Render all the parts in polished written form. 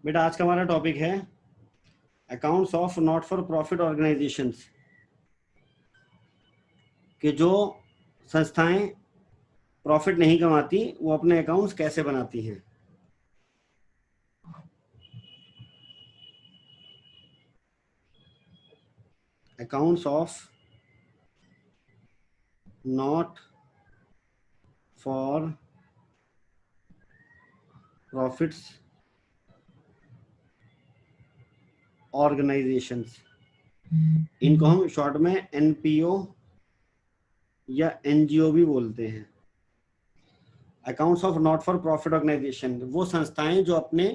बेटा आज का हमारा टॉपिक है accounts of not for profit organisations, कि जो संस्थाएं प्रॉफिट नहीं कमाती वो अपने अकाउंट्स कैसे बनाती हैं। Accounts of not for profits organisations, इनको हम शॉर्ट में एनपीओ या एनजीओ भी बोलते हैं। Accounts of not for profit organisation, वो संस्थाएं जो अपने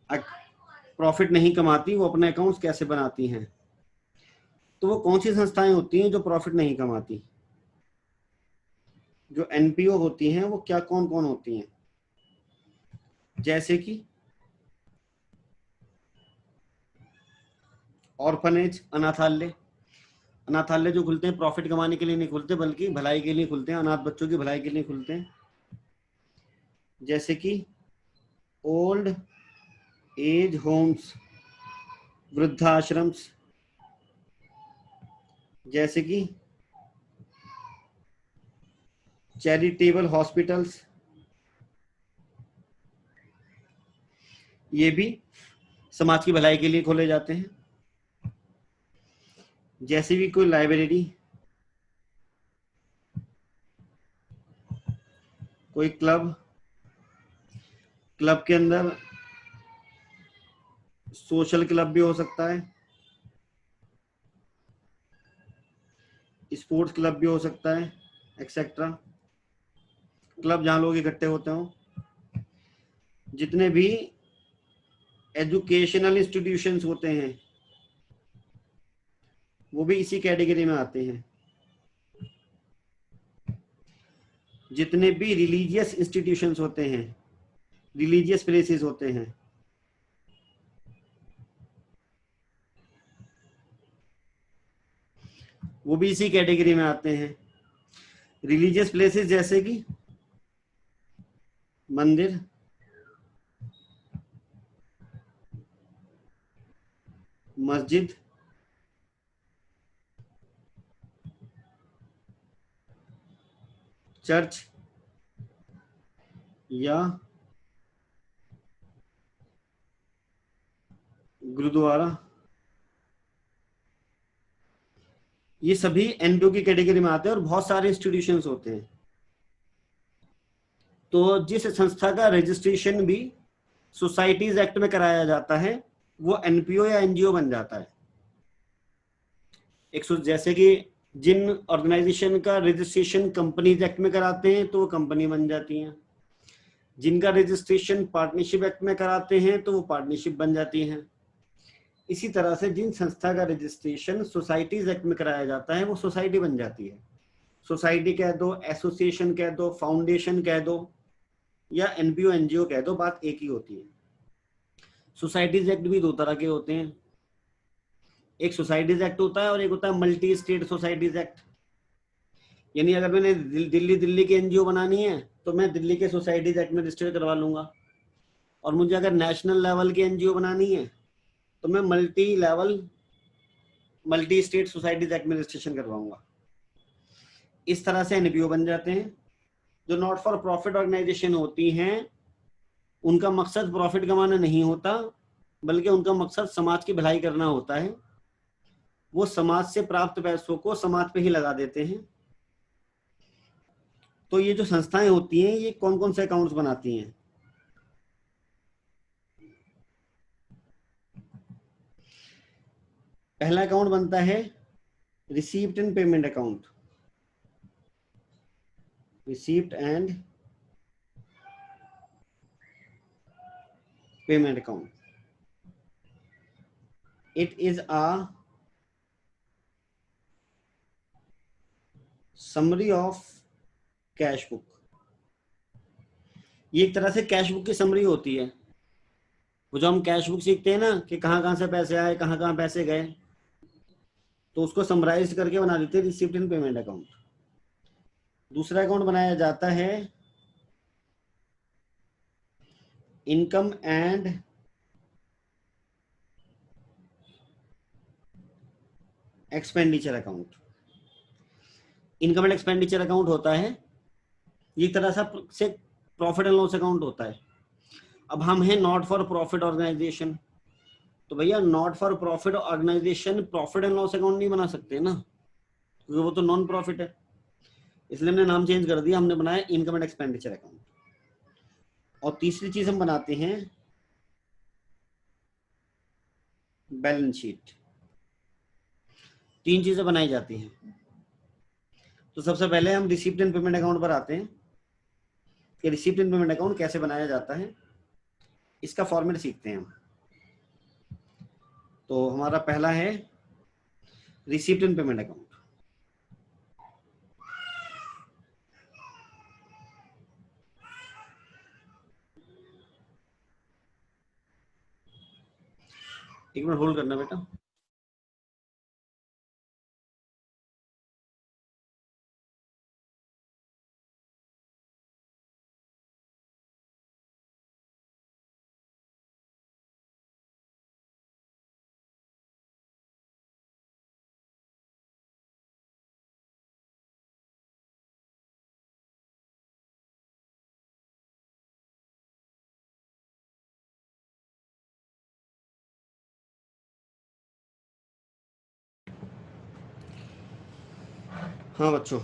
प्रॉफिट नहीं कमाती वो अपने अकाउंट्स कैसे बनाती हैं। तो वो कौन सी संस्थाएं होती हैं जो प्रॉफिट नहीं कमाती? जो एनपीओ होती हैं वो क्या कौन कौन होती हैं? जैसे कि ऑर्फनेज, अनाथालय। अनाथालय जो खुलते हैं प्रॉफिट कमाने के लिए नहीं खुलते बल्कि भलाई के लिए खुलते हैं, अनाथ बच्चों की भलाई के लिए खुलते हैं। जैसे कि ओल्ड एज होम्स, वृद्धाश्रम्स। जैसे कि चैरिटेबल हॉस्पिटल्स, ये भी समाज की भलाई के लिए खोले जाते हैं। जैसे भी कोई लाइब्रेरी, कोई क्लब, क्लब के अंदर सोशल क्लब भी हो सकता है, स्पोर्ट्स क्लब भी हो सकता है, एक्सेट्रा। क्लब जहां लोग इकट्ठे होते हो। जितने भी एजुकेशनल इंस्टीट्यूशंस होते हैं वो भी इसी कैटेगरी में आते हैं। जितने भी रिलीजियस इंस्टीट्यूशंस होते हैं, रिलीजियस प्लेसेस होते हैं, वो भी इसी कैटेगरी में आते हैं। रिलीजियस प्लेसेस जैसे कि मंदिर, मस्जिद, चर्च या गुरुद्वारा, ये सभी एनपीओ की कैटेगरी में आते हैं। और बहुत सारे इंस्टीट्यूशंस होते हैं। तो जिस संस्था का रजिस्ट्रेशन भी सोसाइटीज एक्ट में कराया जाता है वो एनपीओ या एनजीओ बन जाता है। जैसे कि जिन ऑर्गेनाइजेशन का रजिस्ट्रेशन कंपनीज एक्ट में कराते हैं तो वो कंपनी बन जाती हैं। जिनका रजिस्ट्रेशन पार्टनरशिप एक्ट में कराते हैं तो वो पार्टनरशिप बन जाती हैं। इसी तरह से जिन संस्था का रजिस्ट्रेशन सोसाइटीज एक्ट में कराया जाता है वो सोसाइटी बन जाती है। सोसाइटी कह दो, एसोसिएशन कह दो, फाउंडेशन कह दो या एनपीओ एनजीओ कह दो, बात एक ही होती है। सोसाइटीज एक्ट भी दो तरह के होते हैं। एक सोसाइटीज एक्ट होता है और एक होता है मल्टी स्टेट सोसाइटीज एक्ट। यानी अगर मैंने दिल्ली की एनजीओ बनानी है तो मैं दिल्ली के सोसाइटीज एक्ट में रजिस्टर करवा लूंगा। और मुझे अगर नेशनल लेवल की एनजीओ बनानी है तो मैं मल्टी स्टेट सोसाइटीज एक्ट में रजिस्ट्रेशन करवाऊंगा। इस तरह से एनपीओ बन जाते हैं। जो नॉट फॉर प्रॉफिट ऑर्गेनाइजेशन होती हैं उनका मकसद प्रॉफिट कमाना नहीं होता बल्कि उनका मकसद समाज की भलाई करना होता है। वो समाज से प्राप्त पैसों को समाज पे ही लगा देते हैं। तो ये जो संस्थाएं होती हैं ये कौन कौन से अकाउंट्स बनाती हैं? पहला अकाउंट बनता है receipt and payment account. Receipt and payment account, it is a summary of cash book. ये एक तरह से कैश बुक की समरी होती है। वो जो हम कैश बुक सीखते हैं ना कि कहाँ कहाँ से पैसे आए, कहाँ कहाँ पैसे गए, तो उसको समराइज करके बना देते हैं रिसीप्ट एंड पेमेंट अकाउंट। दूसरा अकाउंट बनाया जाता है income and expenditure account. Income and expenditure account होता है ये तरह से प्रॉफिट एंड लॉस अकाउंट होता है। अब हम हैं नॉट फॉर प्रॉफिट ऑर्गेनाइजेशन, तो भैया not for profit organisation profit and loss account नहीं बना सकते ना, क्योंकि वो तो नॉन प्रॉफिट है। इसलिए हमने नाम चेंज कर दिया, हमने बनाया इनकम एंड एक्सपेंडिचर अकाउंट। और तीसरी चीज हम बनाते हैं बैलेंस शीट। 3 चीजें बनाई जाती हैं। तो सबसे पहले हम रिसीप्ट एंड पेमेंट अकाउंट पर आते हैं कि रिसीप्ट एंड पेमेंट अकाउंट कैसे बनाया जाता है, इसका फॉर्मेट सीखते हैं हम। तो हमारा पहला है रिसीप्ट एंड पेमेंट अकाउंट। एक मिनट होल्ड करना बेटा। हाँ बच्चों,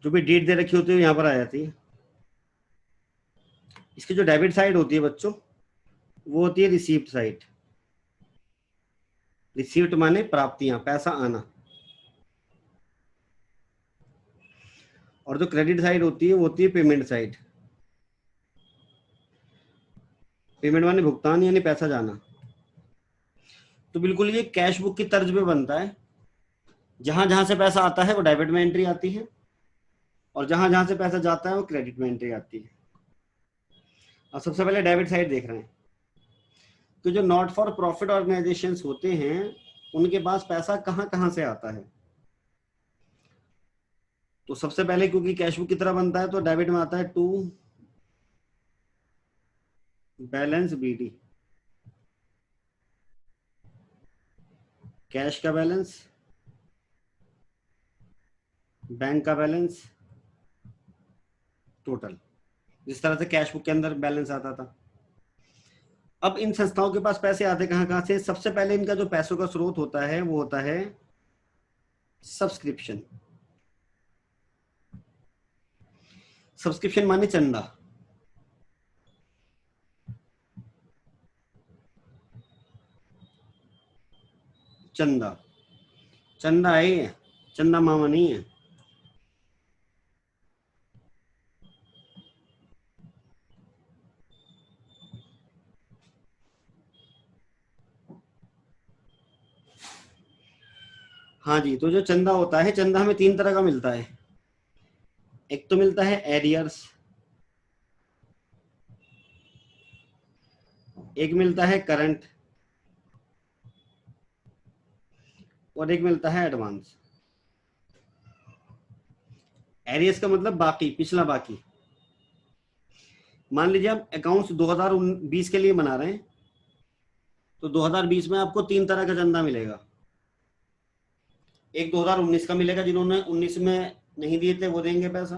जो भी डेट दे रखी होती है यहाँ पर आ जाती है। इसकी जो डेबिट साइड होती है बच्चों, वो होती है रिसीप्ट साइड। रिसीप्ट माने प्राप्तियां, पैसा आना। और जो क्रेडिट साइड होती है वो होती है पेमेंट साइड। पेमेंट माने भुगतान यानी पैसा जाना। तो बिल्कुल ये कैश बुक की तर्ज पे बनता है। जहां जहां से पैसा आता है वो डेबिट में एंट्री आती है, और जहां जहां से पैसा जाता है वो क्रेडिट में एंट्री आती है। अब सबसे पहले डेबिट साइड देख रहे हैं। तो जो नॉट फॉर प्रॉफिट ऑर्गेनाइजेशंस होते हैं उनके पास पैसा कहां कहां से आता है। तो सबसे पहले क्योंकि कैश बुक की तरह बनता है तो डेबिट में आता है टू बैलेंस बीडी, कैश का बैलेंस, बैंक का बैलेंस, टोटल। जिस तरह से कैश बुक के अंदर बैलेंस आता था। अब इन संस्थाओं के पास पैसे आते कहां कहां से। सबसे पहले इनका जो पैसों का स्रोत होता है वो होता है सब्सक्रिप्शन। सब्सक्रिप्शन माने चंदा। चंदा, चंदा है ये, चंदा मामा नहीं है। हाँ जी, तो जो चंदा होता है, चंदा हमें 3 तरह का मिलता है। एक तो मिलता है एरियर्स, एक मिलता है करंट, और एक मिलता है एडवांस। एरियर्स का मतलब बाकी, पिछला बाकी। मान लीजिए आप अकाउंट्स 2020 के लिए बना रहे हैं, तो 2020 में आपको 3 तरह का चंदा मिलेगा। एक 2019 का मिलेगा, जिन्होंने 19 में नहीं दिए थे वो देंगे पैसा,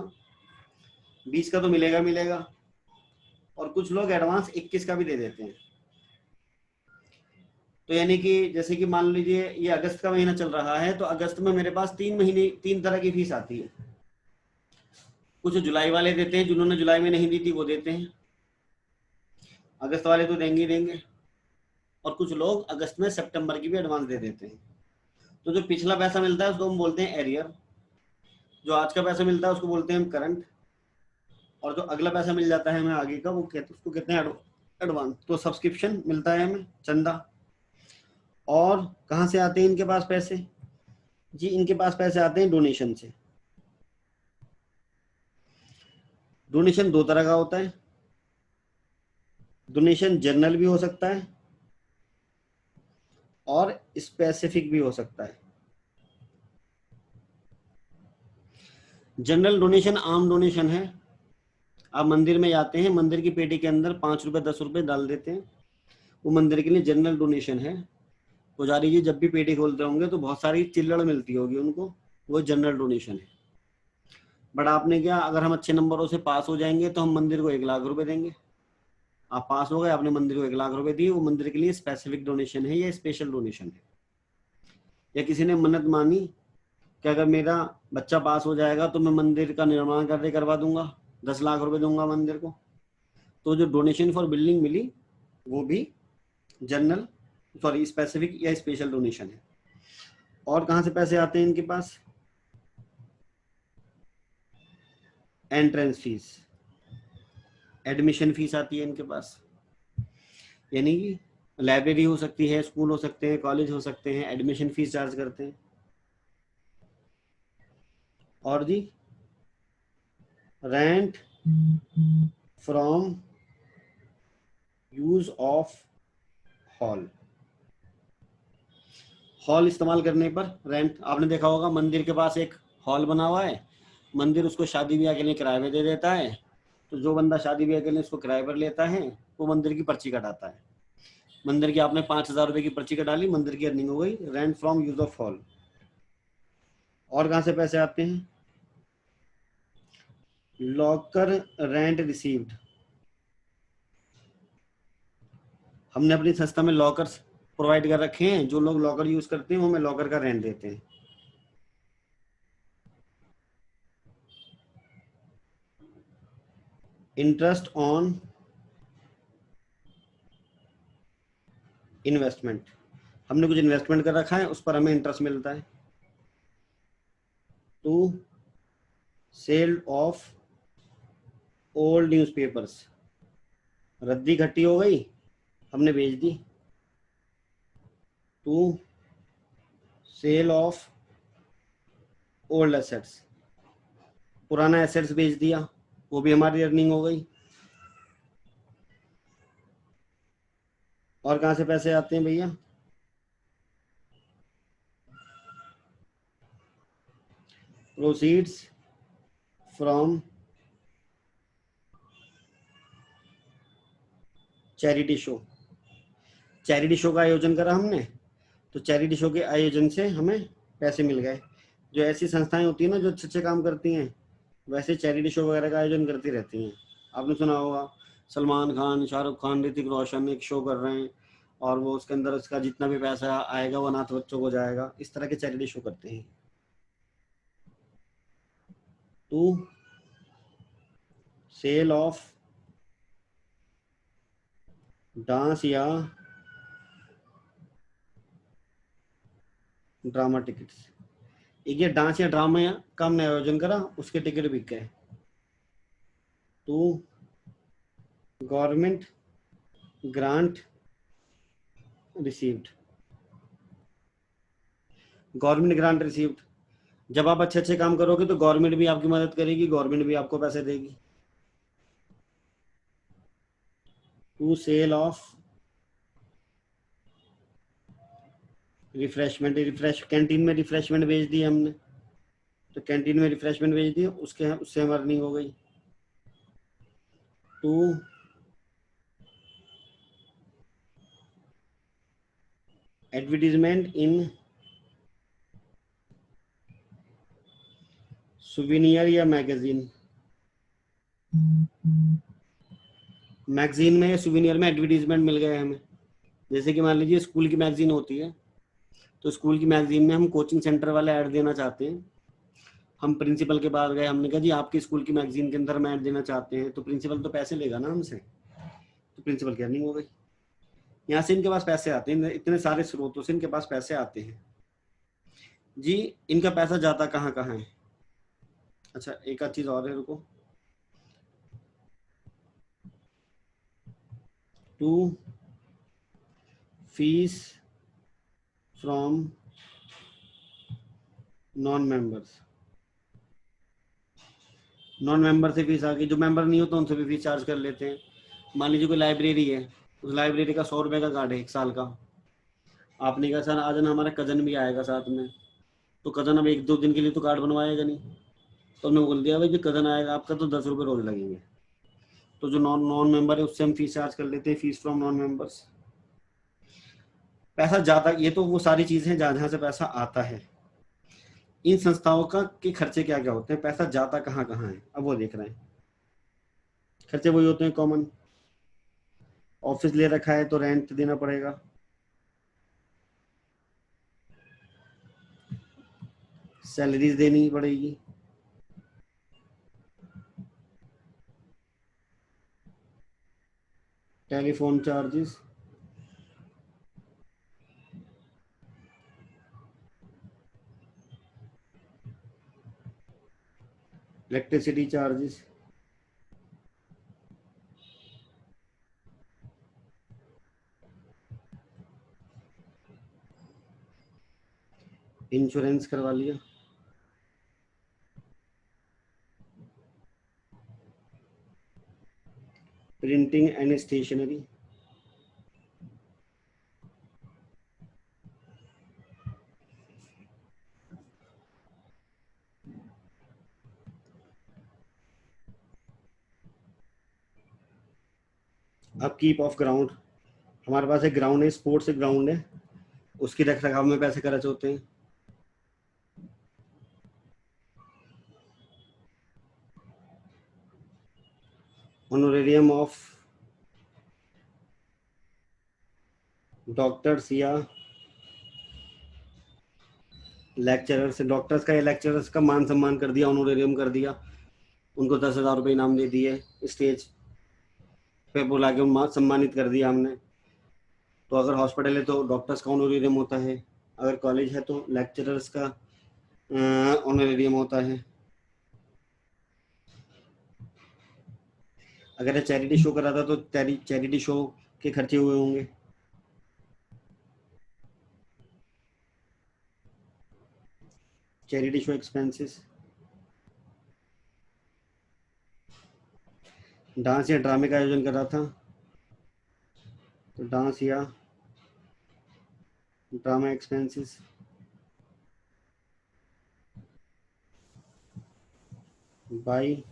20 का तो मिलेगा मिलेगा, और कुछ लोग एडवांस 21 का भी दे देते हैं। तो यानी कि जैसे कि मान लीजिए ये अगस्त का महीना चल रहा है, तो अगस्त में मेरे पास 3 महीने 3 तरह की फीस आती है। कुछ जुलाई वाले देते हैं, जिन्होंने जुलाई में नहीं दी थी वो देते हैं, अगस्त वाले तो देंगे ही देंगे। और कुछ लोग अगस्त में सितंबर की भी एडवांस दे देते हैं। तो जो पिछला पैसा मिलता है उसको हम बोलते हैं एरियर, जो आज का पैसा मिलता है उसको बोलते हैं हम करंट, और जो अगला पैसा मिल जाता है हमें आगे का वो कहते उसको कहते हैं एडवांस। तो सब्सक्रिप्शन मिलता है हमें, चंदा। और कहाँ से आते हैं इनके पास पैसे? जी इनके पास पैसे आते हैं डोनेशन से। डोनेशन 2 तरह का होता है, डोनेशन जनरल भी हो सकता है और स्पेसिफिक भी हो सकता है। जनरल डोनेशन आम डोनेशन है, आप मंदिर में जाते हैं, मंदिर की पेटी के अंदर 5 रुपए 10 रुपए डाल देते हैं, वो मंदिर के लिए जनरल डोनेशन है। पुजारी जी जब भी पेटी खोलते होंगे तो बहुत सारी चिल्लड़ मिलती होगी उनको, वो जनरल डोनेशन है। बट आपने क्या, अगर हम अच्छे नंबरों से पास हो जाएंगे तो हम मंदिर को 1 लाख रुपए देंगे। आप पास हो गए, आपने मंदिर को 1 लाख रुपए दिए, वो मंदिर के लिए स्पेसिफिक डोनेशन है या स्पेशल डोनेशन है। या किसी ने मन्नत मानी कि अगर मेरा बच्चा पास हो जाएगा तो मैं मंदिर का निर्माण करवा दूंगा, 10 लाख रुपए दूंगा मंदिर को, तो जो डोनेशन फॉर बिल्डिंग मिली वो भी जनरल सॉरी स्पेसिफिक या स्पेशल डोनेशन है। और कहाँ से पैसे आते हैं इनके पास? एंट्रेंस फीस, एडमिशन फीस आती है इनके पास, यानी कि लाइब्रेरी हो सकती है, स्कूल हो सकते हैं, कॉलेज हो सकते हैं, एडमिशन फीस चार्ज करते हैं। और जी rent from use of hall, hall इस्तेमाल करने पर रेंट। आपने देखा होगा मंदिर के पास एक हॉल बना हुआ है, मंदिर उसको शादी ब्याह के लिए किराए पे दे देता है, तो जो बंदा शादी ब्याह के लिए उसको किराए पर लेता है वो मंदिर की पर्ची कटाता है। मंदिर की आपने 5,000 रुपए की पर्ची कटा ली, मंदिर की अर्निंग हो गई, rent from use of hall. और कहाँ से पैसे आते हैं? लॉकर रेंट रिसीव्ड, हमने अपनी संस्था में लॉकर्स प्रोवाइड कर रखे हैं, जो लोग लॉकर यूज करते हैं वो हमें लॉकर का रेंट देते हैं। इंटरेस्ट ऑन इन्वेस्टमेंट, हमने कुछ इन्वेस्टमेंट कर रखा है उस पर हमें इंटरेस्ट मिलता है। To sale of old newspapers, रद्दी इकट्ठी हो गई हमने बेच दी। To sale of old assets, पुराना एसेट्स बेच दिया, वो भी हमारी अर्निंग हो गई। और कहाँ से पैसे आते हैं भैया? Proceeds from charity show, charity show का आयोजन करा हमने, तो चैरिटी शो के आयोजन से हमें पैसे मिल गए। जो ऐसी संस्थाएं होती हैं ना जो अच्छे अच्छे काम करती हैं, वैसे चैरिटी शो वगैरह का आयोजन करती रहती हैं। आपने सुना होगा सलमान खान, शाहरुख खान, ऋतिक रोशन एक शो कर रहे हैं और वो उसके अंदर उसका जितना भी पैसा आएगा वो अनाथ बच्चों को जाएगा, इस तरह के चैरिटी शो करते हैं। टू सेल ऑफ डांस या ड्रामा टिकट्स, एक ये डांस या ड्रामा का हमने आयोजन करा, उसके टिकट बिक गए। To government grant received, government grant received, जब आप अच्छे अच्छे काम करोगे तो गवर्नमेंट भी आपकी मदद करेगी, गवर्नमेंट भी आपको पैसे देगी। To sale of refreshment, refresh canteen में रिफ्रेशमेंट भेज दी हमने, तो कैंटीन में रिफ्रेशमेंट भेज दी, उसके उससे हम अर्निंग हो गई। टू एडवर्टीजमेंट इन सुविनियर या मैगजीन, मैगजीन में या सुविनियर में एडवर्टीजमेंट मिल गए हमें, जैसे कि मान लीजिए स्कूल की मैगजीन होती है, तो स्कूल की मैगजीन में हम कोचिंग सेंटर वाला ऐड देना चाहते हैं। हम प्रिंसिपल के पास गए, हमने कहा जी आपकी स्कूल की मैगजीन के अंदर हम ऐड देना चाहते हैं, तो प्रिंसिपल तो पैसे लेगा ना हमसे, तो प्रिंसिपल की अर्निंग हो गई। यहाँ से इनके पास पैसे आते हैं, इतने सारे स्रोतों से इनके पास पैसे आते हैं जी। इनका पैसा जाता कहाँ कहाँ है? अच्छा, एक आध चीज और है, रुको। To fees from non members. Non member से फीस आ गई, जो मेंबर नहीं होता उनसे भी फीस चार्ज कर लेते हैं। मान लीजिए कोई लाइब्रेरी है, उस लाइब्रेरी का 100 रुपये का कार्ड है 1 साल का। आपने कहा सर आज ना हमारा कजन भी आएगा साथ में, तो कजन अब 1-2 दिन के लिए तो कार्ड बनवाएगा नहीं, तो हमने बोल दिया भाई जो कजन आएगा आपका तो 10 रुपये रोज लगेंगे। तो जो नॉन नॉन मेंबर है उससे हम फीस चार्ज कर लेते हैं, फीस फ्रॉम नॉन मेंबर्स। पैसा जाता, ये तो वो सारी चीजें हैं जहाँ जहाँ से पैसा आता है। इन संस्थाओं का के खर्चे क्या क्या होते हैं, पैसा जाता कहाँ कहाँ है, अब वो देख रहे हैं। खर्चे वही होते हैं कॉमन। ऑफिस ले रखा है तो रेंट देना पड़ेगा, सैलरीज देनी पड़ेगी, telephone charges, electricity charges, insurance करवा लिया, printing and stationery, upkeep of ground. हमारे पास एक ग्राउंड है, स्पोर्ट्स ग्राउंड है, उसकी रख रखाव में पैसे खर्च होते हैं। ऑनोरेरियम ऑफ डॉक्टर्स या लेक्चरर्स, डॉक्टर्स का या लेक्चरर्स का मान सम्मान कर दिया, ऑनोरेरियम कर दिया, उनको 10,000 रुपये इनाम दे दिए, स्टेज पे बुला के सम्मानित कर दिया हमने। तो अगर हॉस्पिटल है तो डॉक्टर्स का ऑनोरेरियम होता है, अगर कॉलेज है तो लेक्चरर्स का ऑनरेरियम होता है। अगर चैरिटी शो कराता तो चैरिटी शो के खर्चे हुए होंगे। Charity show expenses. डांस या ड्रामे का आयोजन कर रहा था तो डांस या ड्रामा एक्सपेंसेस। बाई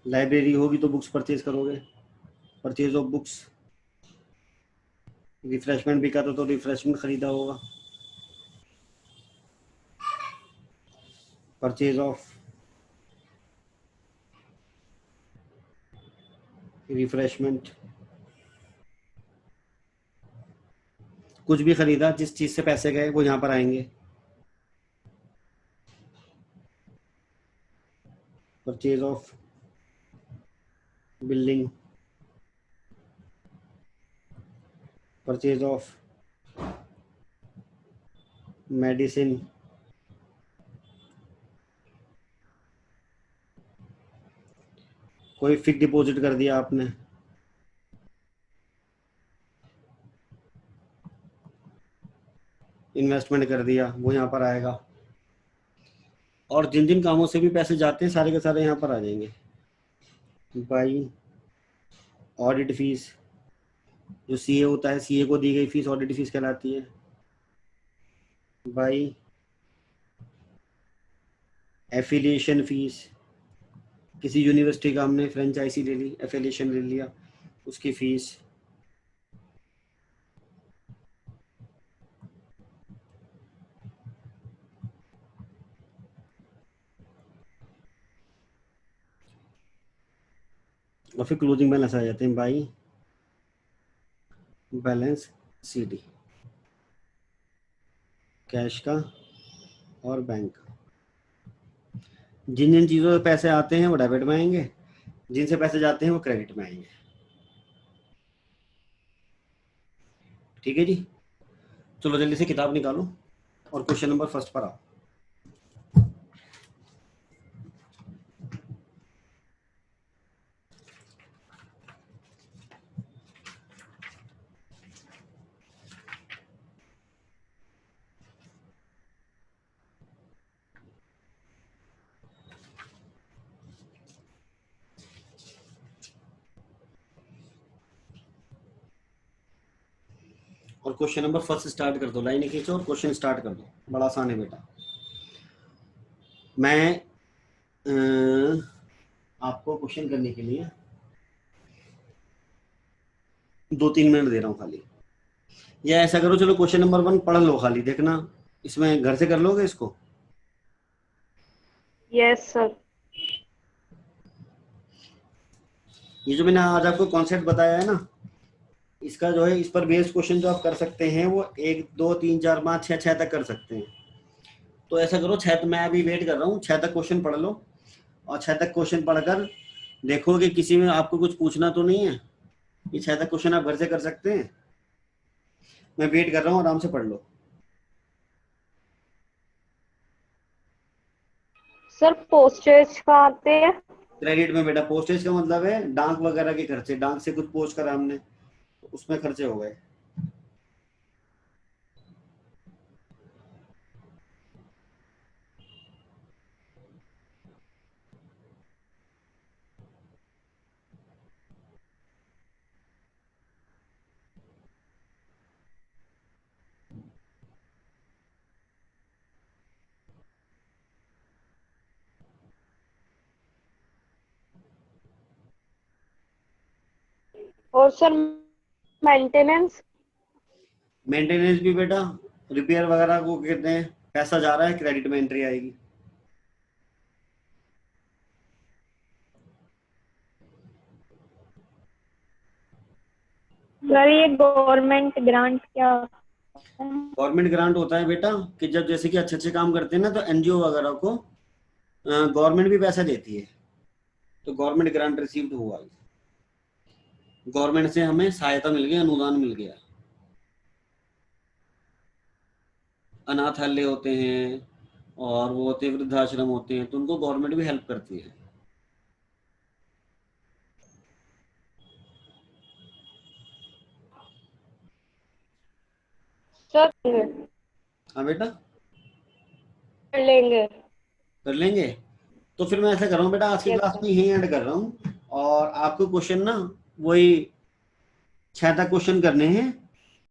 लाइब्रेरी होगी तो बुक्स परचेज करोगे, परचेज ऑफ बुक्स। रिफ्रेशमेंट भी करता तो रिफ्रेशमेंट खरीदा होगा, परचेज ऑफ रिफ्रेशमेंट। कुछ भी खरीदा, जिस चीज से पैसे गए वो यहाँ पर आएंगे, purchase of building, purchase of medicine, कोई फिक्स डिपॉजिट कर दिया आपने, इन्वेस्टमेंट कर दिया, वो यहाँ पर आएगा। और जिन जिन कामों से भी पैसे जाते हैं सारे के सारे यहाँ पर आ जाएंगे। बाई ऑडिट फीस, जो सीए होता है, सीए को दी गई फीस ऑडिट फीस कहलाती है। बाई एफिलिएशन फीस, किसी यूनिवर्सिटी का हमने फ्रेंचाइजी ले ली, एफिलिएशन ले लिया, उसकी फीस। और फिर क्लोजिंग बैलेंस आ जाते हैं। बाई बैलेंस CD, कैश का और बैंक का। जिन जिन चीज़ों से पैसे आते हैं वो डेबिट में आएंगे, जिनसे पैसे जाते हैं वो क्रेडिट में आएंगे। ठीक है जी, चलो जल्दी से किताब निकालो और क्वेश्चन नंबर फर्स्ट पर आओ। और क्वेश्चन नंबर फर्स्ट स्टार्ट कर दो, लाइन खींचो और क्वेश्चन स्टार्ट कर दो। बड़ा आसान है बेटा। मैं आपको क्वेश्चन करने के लिए 2-3 मिनट दे रहा हूँ खाली। या ऐसा करो, चलो क्वेश्चन नंबर 1 पढ़ लो खाली, देखना इसमें घर से कर लोगे इसको। Yes sir. ये जो मैंने आज आपको कॉन्सेप्ट बताया है ना, इसका जो है इस पर बेस्ड क्वेश्चन जो आप कर सकते हैं वो 1 2 3 4 5 6 6 तक कर सकते हैं। तो ऐसा करो 6 मैं अभी वेट कर रहा हूँ, 6 तक क्वेश्चन पढ़ लो और 6 तक क्वेश्चन पढ़कर देखो कि किसी में आपको कुछ पूछना तो नहीं है। ये 6 तक क्वेश्चन आप घर से कर सकते हैं। मैं वेट कर रहा हूँ, आराम से पढ़ लो। सर पोस्टेज का आते हैं। क्रेडिट में बेटा, पोस्टेज का मतलब है डाक वगैरह के खर्चे, डाक से कुछ पोस्ट करा हमने तो उसमें खर्चे हो गए। और सर मेंटेनेंस। मेंटेनेंस भी बेटा रिपेयर वगैरह को कहते हैं, पैसा जा रहा है क्रेडिट में एंट्री आएगी। सर ये गवर्नमेंट ग्रांट क्या? गवर्नमेंट ग्रांट होता है बेटा कि जब जैसे कि अच्छे अच्छे काम करते हैं ना तो एनजीओ वगैरह को गवर्नमेंट भी पैसा देती है, तो गवर्नमेंट ग्रांट रिसीव्ड हुआ, गवर्नमेंट से हमें सहायता मिल गई, अनुदान मिल गया। अनाथालय होते हैं और वो होते हैं वृद्धाश्रम होते हैं, तो उनको गवर्नमेंट भी हेल्प करती है। सर हाँ बेटा कर लेंगे। कर लेंगे। तो फिर मैं ऐसा कर रहा हूँ बेटा, आज की यस क्लास सर। में यही एंड कर रहा हूँ और आपको क्वेश्चन ना वही 6 तक क्वेश्चन करने हैं